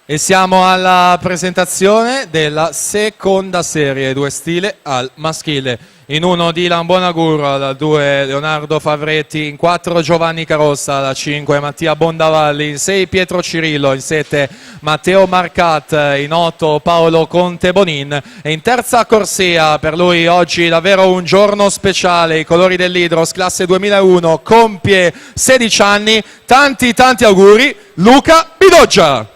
E siamo alla presentazione della seconda serie, due stile al maschile. In 1 Dylan Bonaguro, al 2 Leonardo Favretti, in 4 Giovanni Carossa, alla 5 Mattia Bondavalli, in 6 Pietro Cirillo, in 7 Matteo Marcat, in 8 Paolo Conte Bonin e in terza corsia, per lui oggi davvero un giorno speciale, i colori dell'Hydros, classe 2001, compie 16 anni, tanti auguri, Luca Bidoggia!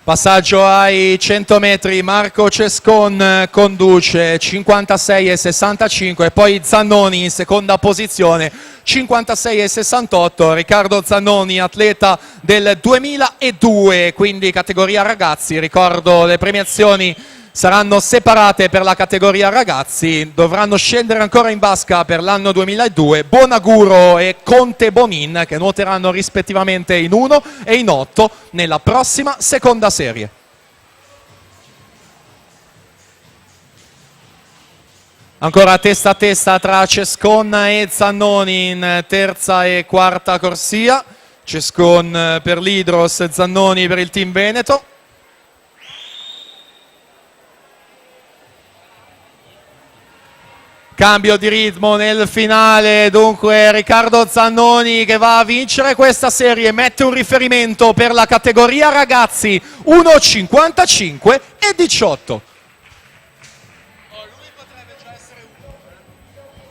Passaggio ai 100 metri, Marco Cescon conduce 56,65, poi Zannoni in seconda posizione 56,68, Riccardo Zannoni atleta del 2002, quindi categoria ragazzi, ricordo le premiazioni saranno separate per la categoria ragazzi, dovranno scendere ancora in vasca per l'anno 2002 Bonaguro e Conte Bonin che nuoteranno rispettivamente in 1 e in 8 nella prossima seconda serie. Ancora testa a testa tra Cescon e Zannoni in terza e quarta corsia, Cescon per l'Hydros, Zannoni per il team Veneto. Cambio di ritmo nel finale, dunque Riccardo Zannoni che va a vincere questa serie, mette un riferimento per la categoria ragazzi 1,55 e 18.